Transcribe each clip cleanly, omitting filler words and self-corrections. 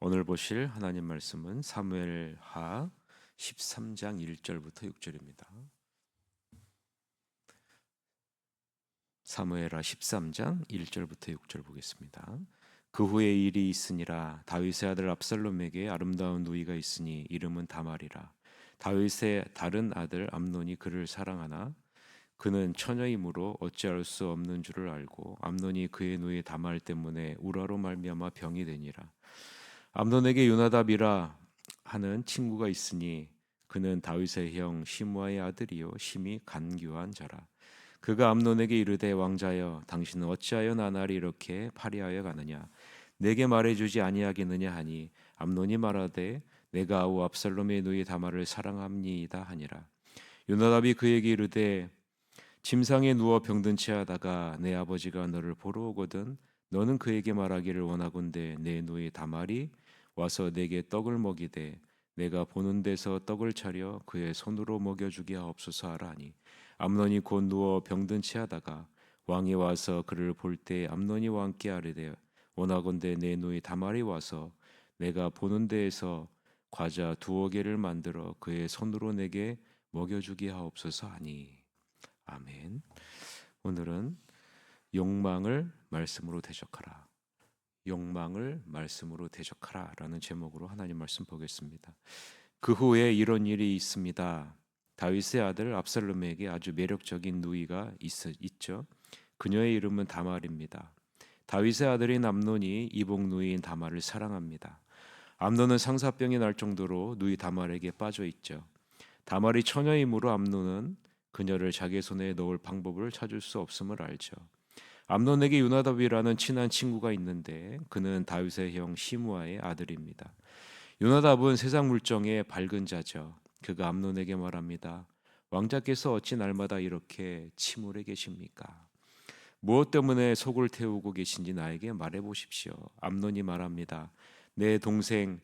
오늘 보실 하나님 말씀은 사무엘하 13장 1절부터 6절입니다. 사무엘하 13장 1절부터 6절 보겠습니다. 그 후에 일이 있으니라. 다윗의 아들 압살롬에게 아름다운 누이가 있으니 이름은 다말이라. 다윗의 다른 아들 암논이 그를 사랑하나 그는 처녀이므로 어찌할 수 없는 줄을 알고 암논이 그의 누이 다말 때문에 우라로 말미암아 병이 되니라. 암논에게 요나답이라 하는 친구가 있으니 그는 다윗의 형 시므아의 아들이요 심히 간교한 자라. 그가 암논에게 이르되 왕자여 당신은 어찌하여 나날이 이렇게 파리하여 가느냐 내게 말해주지 아니하겠느냐 하니 암논이 말하되 내가 아우 압살롬의 누이 다말을 사랑함니이다 하니라. 요나답이 그에게 이르되 침상에 누워 병든 채하다가 내 아버지가 너를 보러 오거든 너는 그에게 말하기를 원하건대 내 누이 다말이 와서 내게 떡을 먹이되 내가 보는 데서 떡을 차려 그의 손으로 먹여주게 하옵소서 하라니. 암논이 곧 누워 병든 채하다가 왕이 와서 그를 볼 때 암논이 왕께 아뢰되 원하건대 내 누이 다말이 와서 내가 보는 데에서 과자 2개를 만들어 그의 손으로 내게 먹여주게 하옵소서 하니. 아멘. 오늘은 욕망을 말씀으로 대적하라. 욕망을 말씀으로 대적하라라는 제목으로 하나님 말씀 보겠습니다. 그 후에 이런 일이 있습니다. 다윗의 아들 압살롬에게 아주 매력적인 누이가 있죠. 그녀의 이름은 다말입니다. 다윗의 아들인 암논이 이복 누이인 다말을 사랑합니다. 암논은 상사병이 날 정도로 누이 다말에게 빠져 있죠. 다말이 처녀이므로 암논은 그녀를 자기 손에 넣을 방법을 찾을 수 없음을 알죠. 암논에게 요나답이라는 친한 친구가 있는데 그는 다윗의 형 시므아의 아들입니다. 요나답은 세상 물정에 밝은 자죠. 그가 암논에게 말합니다. 왕자께서 어찌 날마다 이렇게 침울해 계십니까? 무엇 때문에 속을 태우고 계신지 나에게 말해 보십시오. 암논이 말합니다. 내 동생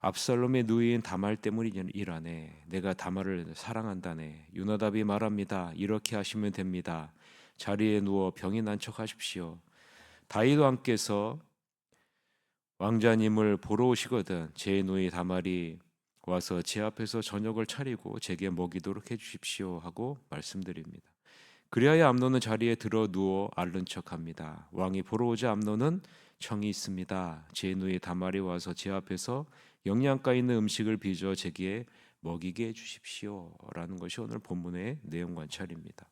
압살롬의 누이인 다말 때문이라네. 내가 다말을 사랑한다네. 요나답이 말합니다. 이렇게 하시면 됩니다. 자리에 누워 병이 난 척하십시오. 다윗 왕께서 왕자님을 보러 오시거든 제 누이 다말이 와서 제 앞에서 저녁을 차리고 제게 먹이도록 해주십시오 하고 말씀드립니다. 그리하여 암논은 자리에 들어 누워 앓는 척합니다. 왕이 보러 오자 암논은 청이 있습니다. 제 누이 다말이 와서 제 앞에서 영양가 있는 음식을 빚어 제게 먹이게 해주십시오라는 것이 오늘 본문의 내용 관찰입니다.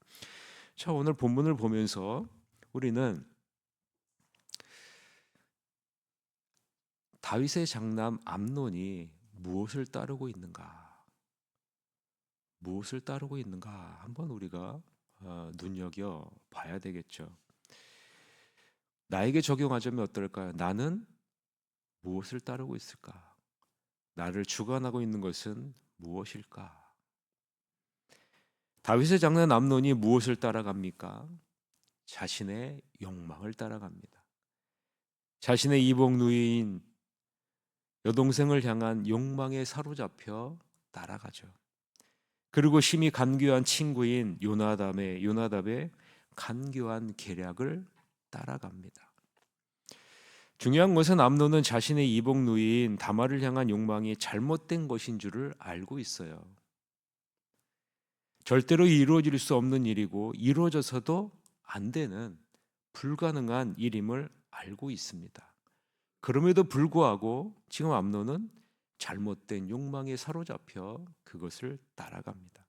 자, 오늘 본문을 보면서 우리는 다윗의 장남 암논이 무엇을 따르고 있는가? 무엇을 따르고 있는가? 한번 우리가 눈여겨 봐야 되겠죠. 나에게 적용하자면 어떨까요? 나는 무엇을 따르고 있을까? 나를 주관하고 있는 것은 무엇일까? 다윗의 장남 암논이 무엇을 따라갑니까? 자신의 욕망을 따라갑니다. 자신의 이복 누이인 여동생을 향한 욕망에 사로잡혀 따라가죠. 그리고 심히 간교한 친구인 요나답의 간교한 계략을 따라갑니다. 중요한 것은 암논은 자신의 이복 누이인 다말을 향한 욕망이 잘못된 것인 줄을 알고 있어요. 절대로 이루어질 수 없는 일이고 이루어져서도 안 되는 불가능한 일임을 알고 있습니다. 그럼에도 불구하고 지금 암논은 잘못된 욕망에 사로잡혀 그것을 따라갑니다.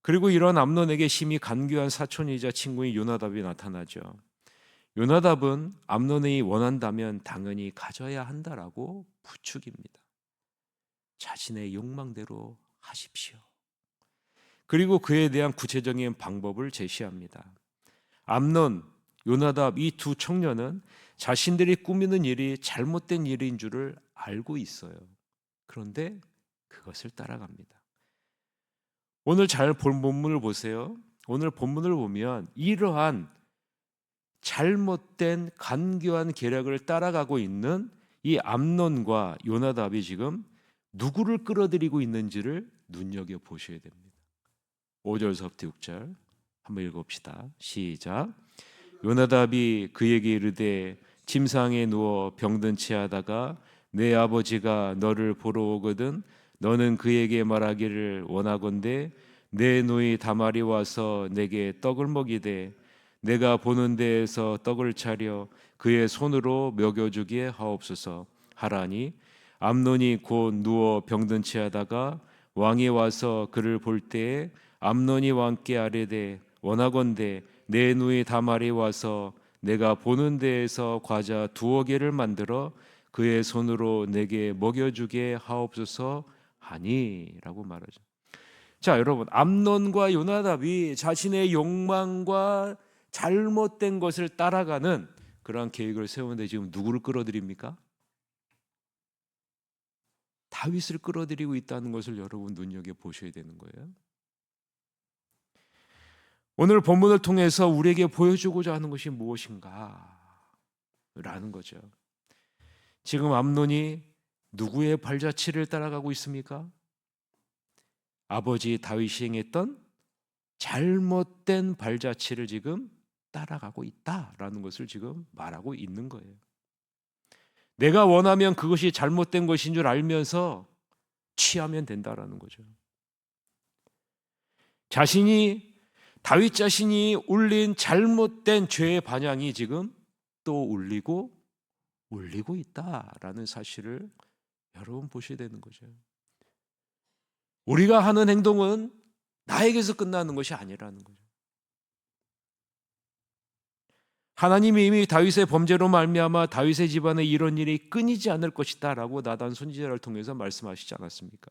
그리고 이런 암논에게 심히 간교한 사촌이자 친구인 요나답이 나타나죠. 요나답은 암논이 원한다면 당연히 가져야 한다라고 부추깁니다. 자신의 욕망대로 하십시오. 그리고 그에 대한 구체적인 방법을 제시합니다. 암논, 요나답 이 두 청년은 자신들이 꾸미는 일이 잘못된 일인 줄을 알고 있어요. 그런데 그것을 따라갑니다. 오늘 잘 본 본문을 보세요. 오늘 본문을 보면 이러한 잘못된 간교한 계략을 따라가고 있는 이 암논과 요나답이 지금 누구를 끌어들이고 있는지를 눈여겨 보셔야 됩니다. 5절서부터 6절 한번 읽어봅시다. 시작. 요나답이 그에게 이르되 침상에 누워 병든 채하다가 내 아버지가 너를 보러 오거든 너는 그에게 말하기를 원하건대 내 누이 다말이 와서 내게 떡을 먹이되 내가 보는 데에서 떡을 차려 그의 손으로 먹여주게 하옵소서 하라니 암논이 곧 누워 병든 채하다가 왕이 와서 그를 볼 때에 암논이 왕께 아뢰되 원하건대 내 누이 다말이 와서 내가 보는 데에서 과자 2개를 만들어 그의 손으로 내게 먹여주게 하옵소서 하니라고 말하죠. 자, 여러분, 암논과 요나답이 자신의 욕망과 잘못된 것을 따라가는 그러한 계획을 세우는데 지금 누구를 끌어들입니까? 다윗을 끌어들이고 있다는 것을 여러분 눈여겨 보셔야 되는 거예요. 오늘 본문을 통해서 우리에게 보여주고자 하는 것이 무엇인가? 라는 거죠. 지금 암논이 누구의 발자취를 따라가고 있습니까? 아버지 다윗이 행했던 잘못된 발자취를 지금 따라가고 있다라는 것을 지금 말하고 있는 거예요. 내가 원하면 그것이 잘못된 것인 줄 알면서 취하면 된다라는 거죠. 다윗 자신이 울린 잘못된 죄의 반향이 지금 또 울리고 있다라는 사실을 여러분 보셔야 되는 거죠. 우리가 하는 행동은 나에게서 끝나는 것이 아니라는 거죠. 하나님이 이미 다윗의 범죄로 말미암아 다윗의 집안에 이런 일이 끊이지 않을 것이다 라고 나단 선지자를 통해서 말씀하시지 않았습니까?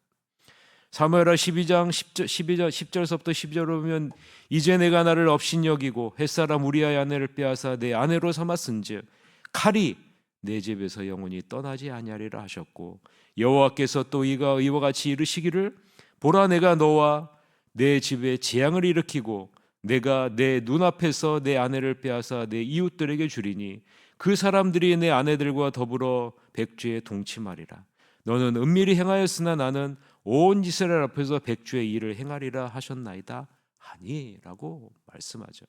사무엘하 12장 10절서부터 12절을 보면 이제 내가 나를 업신여기고 햇사람 우리아의 아내를 빼앗아 내 아내로 삼았은즉 칼이 내 집에서 영원히 떠나지 아니하리라 하셨고 여호와께서 또 이와 같이 이르시기를 보라 내가 너와 내 집에 재앙을 일으키고 내가 내 눈앞에서 내 아내를 빼앗아 내 이웃들에게 주리니 그 사람들이 내 아내들과 더불어 백주에 동침하리라. 너는 은밀히 행하였으나 나는 온 이스라엘 앞에서 백주의 일을 행하리라 하셨나이다 하니라고 말씀하죠.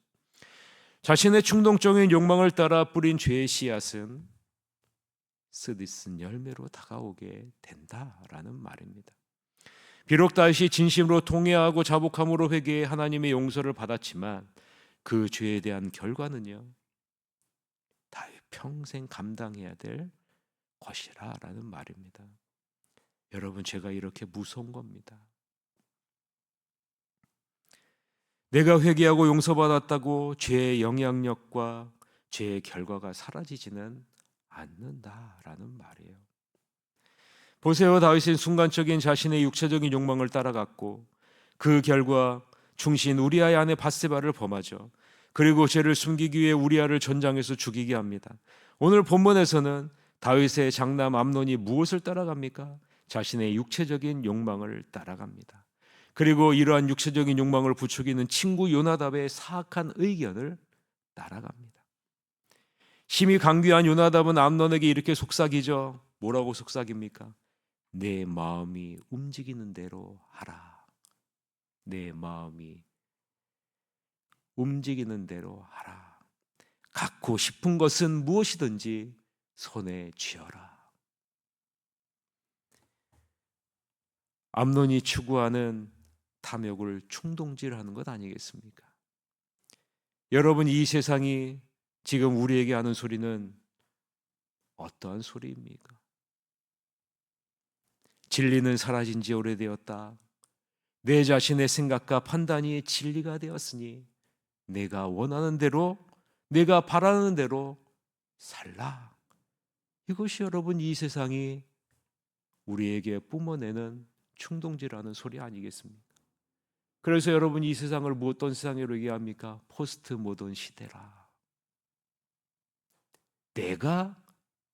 자신의 충동적인 욕망을 따라 뿌린 죄의 씨앗은 쓰디쓴 열매로 다가오게 된다라는 말입니다. 비록 다윗이 진심으로 통회하고 자복함으로 회개해 하나님의 용서를 받았지만 그 죄에 대한 결과는요 다윗 평생 감당해야 될 것이라는 말입니다. 여러분, 죄가 이렇게 무서운 겁니다. 내가 회개하고 용서받았다고 죄의 영향력과 죄의 결과가 사라지지는 않는다라는 말이에요. 보세요, 다윗은 순간적인 자신의 육체적인 욕망을 따라갔고 그 결과 충신 우리아의 아내 밧세바를 범하죠. 그리고 죄를 숨기기 위해 우리아를 전장에서 죽이게 합니다. 오늘 본문에서는 다윗의 장남 암논이 무엇을 따라갑니까? 자신의 육체적인 욕망을 따라갑니다. 그리고 이러한 육체적인 욕망을 부추기는 친구 요나답의 사악한 의견을 따라갑니다. 힘이 강귀한 요나답은 암논에게 이렇게 속삭이죠. 뭐라고 속삭입니까? 내 마음이 움직이는 대로 하라. 내 마음이 움직이는 대로 하라. 갖고 싶은 것은 무엇이든지 손에 쥐어라. 암논이 추구하는 탐욕을 충동질하는 것 아니겠습니까? 여러분, 이 세상이 지금 우리에게 하는 소리는 어떠한 소리입니까? 진리는 사라진 지 오래되었다. 내 자신의 생각과 판단이 진리가 되었으니 내가 원하는 대로, 내가 바라는 대로 살라. 이것이 여러분 이 세상이 우리에게 뿜어내는 충동질하는 소리 아니겠습니까? 그래서 여러분 이 세상을 어떤 세상으로 얘기합니까? 포스트 모던 시대라. 내가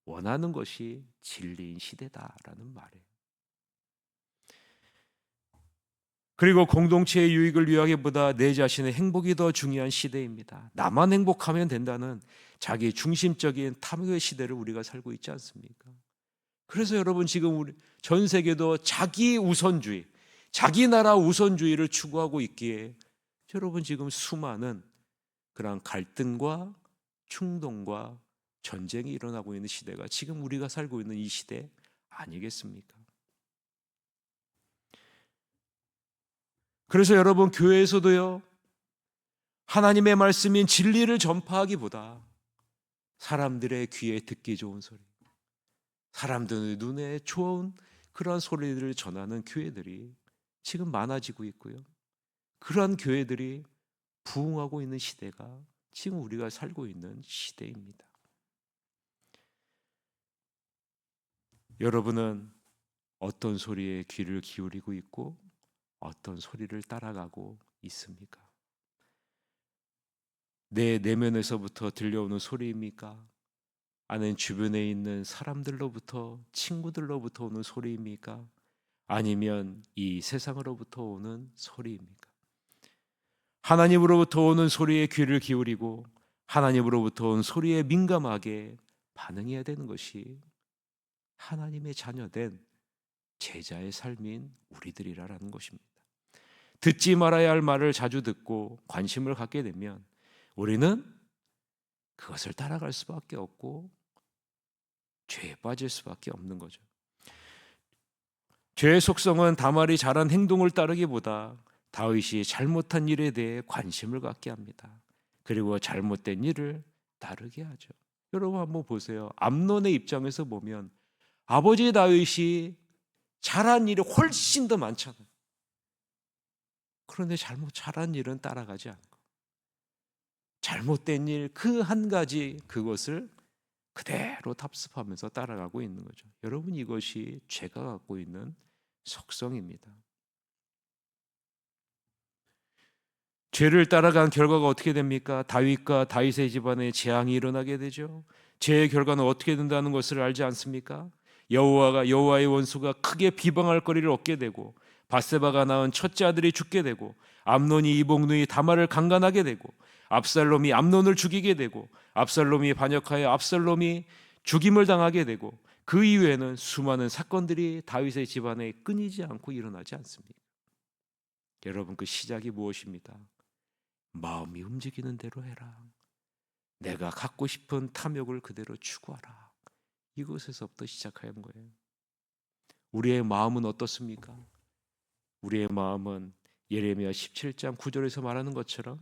원하는 것이 진리인 시대다라는 말이에요. 그리고 공동체의 유익을 위하기보다 내 자신의 행복이 더 중요한 시대입니다. 나만 행복하면 된다는 자기 중심적인 탐욕의 시대를 우리가 살고 있지 않습니까? 그래서 여러분 지금 우리 전 세계도 자기 우선주의, 자기 나라 우선주의를 추구하고 있기에 여러분 지금 수많은 그런 갈등과 충동과 전쟁이 일어나고 있는 시대가 지금 우리가 살고 있는 이 시대 아니겠습니까? 그래서 여러분, 교회에서도요, 하나님의 말씀인 진리를 전파하기보다 사람들의 귀에 듣기 좋은 소리, 사람들의 눈에 좋은 그러한 소리들을 전하는 교회들이 지금 많아지고 있고요. 그러한 교회들이 부흥하고 있는 시대가 지금 우리가 살고 있는 시대입니다. 여러분은 어떤 소리에 귀를 기울이고 있고 어떤 소리를 따라가고 있습니까? 내 내면에서부터 들려오는 소리입니까? 아니면 주변에 있는 사람들로부터, 친구들로부터 오는 소리입니까? 아니면 이 세상으로부터 오는 소리입니까? 하나님으로부터 오는 소리에 귀를 기울이고 하나님으로부터 온 소리에 민감하게 반응해야 되는 것이 하나님의 자녀된 제자의 삶인 우리들이라는 것입니다. 듣지 말아야 할 말을 자주 듣고 관심을 갖게 되면 우리는 그것을 따라갈 수밖에 없고 죄에 빠질 수밖에 없는 거죠. 죄의 속성은 다말이 잘한 행동을 따르기보다 다윗이 잘못한 일에 대해 관심을 갖게 합니다. 그리고 잘못된 일을 따르게 하죠. 여러분 한번 보세요. 암논의 입장에서 보면 아버지 다윗이 잘한 일이 훨씬 더 많잖아요. 그런데 잘한 일은 따라가지 않고 잘못된 일 그 한 가지 그것을 그대로 답습하면서 따라가고 있는 거죠. 여러분, 이것이 죄가 갖고 있는 속성입니다. 죄를 따라간 결과가 어떻게 됩니까? 다윗과 다윗의 집안에 재앙이 일어나게 되죠. 죄의 결과는 어떻게 된다는 것을 알지 않습니까? 여호와의 원수가 크게 비방할 거리를 얻게 되고 밧세바가 낳은 첫째 아들이 죽게 되고 암논이 이복누이 다말을 강간하게 되고 압살롬이 암논을 죽이게 되고 압살롬이 반역하여 압살롬이 죽임을 당하게 되고 그 이후에는 수많은 사건들이 다윗의 집안에 끊이지 않고 일어나지 않습니까? 여러분, 그 시작이 무엇입니다? 마음이 움직이는 대로 해라. 내가 갖고 싶은 탐욕을 그대로 추구하라. 이곳에서부터 시작하는 거예요. 우리의 마음은 어떻습니까? 우리의 마음은 예레미야 17장 9절에서 말하는 것처럼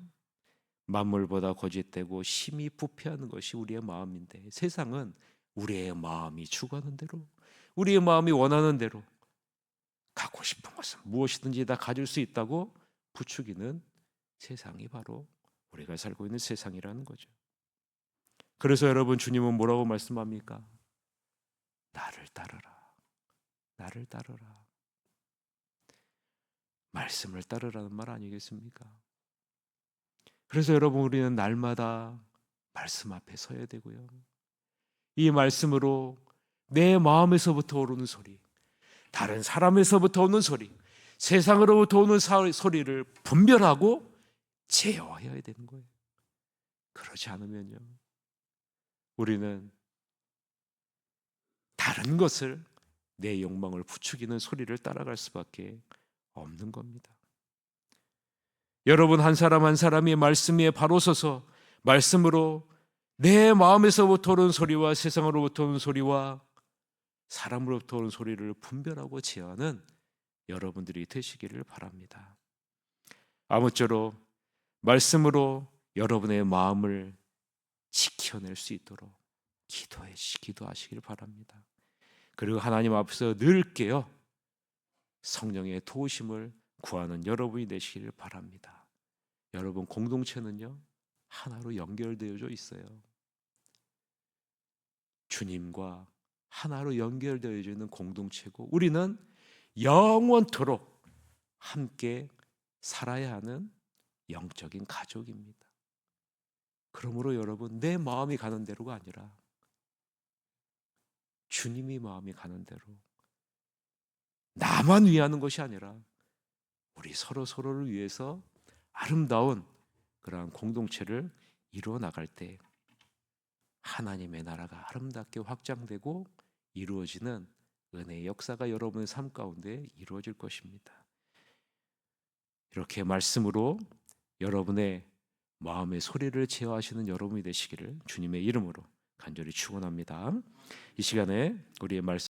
만물보다 거짓되고 심히 부패하는 것이 우리의 마음인데, 세상은 우리의 마음이 추구하는 대로, 우리의 마음이 원하는 대로 갖고 싶은 것은 무엇이든지 다 가질 수 있다고 부추기는 세상이 바로 우리가 살고 있는 세상이라는 거죠. 그래서 여러분, 주님은 뭐라고 말씀합니까? 나를 따르라. 나를 따르라. 말씀을 따르라는 말 아니겠습니까? 그래서 여러분, 우리는 날마다 말씀 앞에 서야 되고요. 이 말씀으로 내 마음에서부터 오르는 소리, 다른 사람에서부터 오는 소리, 세상으로부터 오는 소리를 분별하고 제어해야 되는 거예요. 그러지 않으면요, 우리는 다른 것을, 내 욕망을 부추기는 소리를 따라갈 수밖에 없는 겁니다. 여러분, 한 사람 한 사람이 말씀 위에 바로 서서 말씀으로 내 마음에서부터 오는 소리와 세상으로부터 오는 소리와 사람으로부터 오는 소리를 분별하고 제어하는 여러분들이 되시기를 바랍니다. 아무쪼록 말씀으로 여러분의 마음을 지켜낼 수 있도록 기도하시길 바랍니다. 그리고 하나님 앞에서 늘 깨어 성령의 도우심을 구하는 여러분이 되시기를 바랍니다. 여러분, 공동체는요, 하나로 연결되어져 있어요. 주님과 하나로 연결되어져 있는 공동체고, 우리는 영원토록 함께 살아야 하는 영적인 가족입니다. 그러므로 여러분, 내 마음이 가는 대로가 아니라 주님이 마음이 가는 대로, 나만 위하는 것이 아니라 우리 서로를 위해서 아름다운 그러한 공동체를 이루어 나갈 때 하나님의 나라가 아름답게 확장되고 이루어지는 은혜의 역사가 여러분의 삶 가운데 이루어질 것입니다. 이렇게 말씀으로 여러분의 마음의 소리를 제어하시는 여러분이 되시기를 주님의 이름으로 간절히 축원합니다. 이 시간에 우리의 말씀